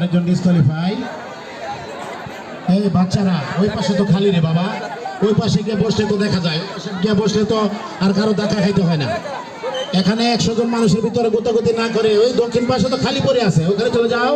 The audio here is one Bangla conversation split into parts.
আরেকজন ডিসকোয়ালিফাই। এই বাচ্চারা ওই পাশে তো খালি রে বাবা, ওই পাশে গিয়ে বসলে তো দেখা যায়, গিয়ে বসলে তো আর কারো দেখা খাইতে হয় না। এখানে 100 জন মানুষের ভিতরে গোতাগতি না করে ওই দক্ষিণ পাশে তো খালি পড়ে আছে, ওখানে চলে যাও।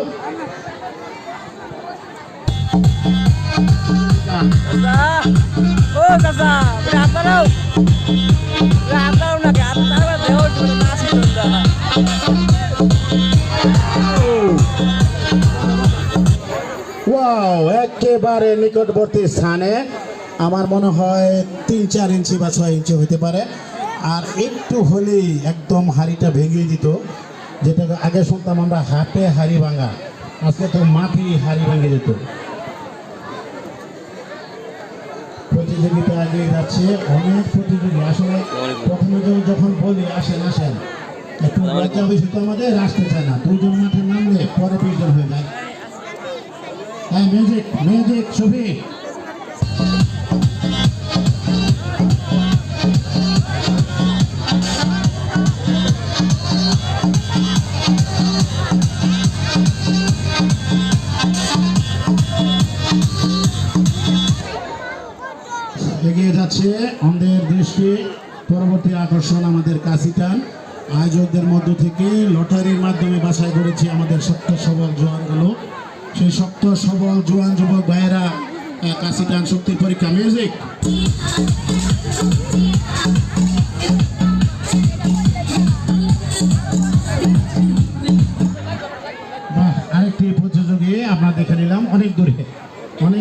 একেবারে নিকটবর্তী স্থানে, আমার মনে হয় 3-4 ইঞ্চি বা 6 ইঞ্চি হতে পারে। আর একটু হলেই একদম হাড়িটা ভেঙে দিত, যেটা আগে শুনতাম আমরা হাতে হাড়ি ভাঙা, আজকে তো মাটি হাড়ি ভেঙে যেত। প্রতিযোগিতা আগে যাচ্ছে, অনেক প্রতিযোগী। আসলে প্রথমে যখন বলি আসেন আসেন, একটু লজ্জা বেশি তো আমাদের, আসতে চায় না। 2 জন মাঠে নামলে পরে 2 জন হয়ে যায়। হ্যাঁ, মিউজিক মিউজিক ছবি। এগিয়ে যাচ্ছে আমাদের দৃষ্টি, পরবর্তী আকর্ষণ আমাদের কাশিটান। আয়োজকদের মধ্য থেকে লটারির মাধ্যমে বাছাই করেছি আমাদের শক্ত সবল জোয়ানগুলো। সেই শক্ত সবল জোয়ান যুবক ভাইয়েরা কাশিটান শক্তির পরীক্ষা। মিউজিক। বাহ, আরেকটি প্রতিযোগী আমরা দেখে নিলাম অনেক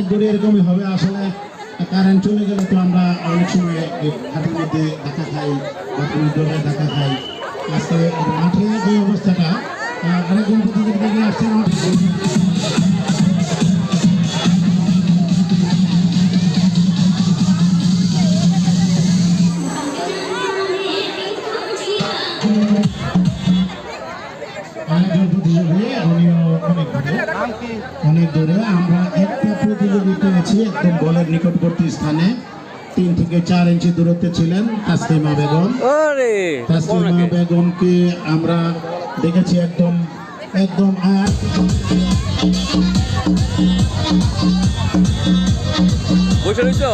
দূরে এরকমই হবে। আসলে কারেন্ট চলে গেলে তো আমরা অনেক সময় হাটের মধ্যে ধাক্কা খাই, বাথরুমের ধাক্কা খাই। আজকে মাঠে যে অবস্থাটা, আরেকজন প্রতিযোগী দেখে আসছেন। আরেকজন প্রতিযোগী উনিও অনেক দূরে। আমরা একটা প্রতিযোগী পেয়েছি একদম বলের নিকটবর্তী স্থানে, 3 থেকে 4 ইঞ্চি দূরত্বে ছিলেন তাসলিমা বেগম। তাসলিমা বেগমকে আমরা দেখেছি একদম বসে রইছো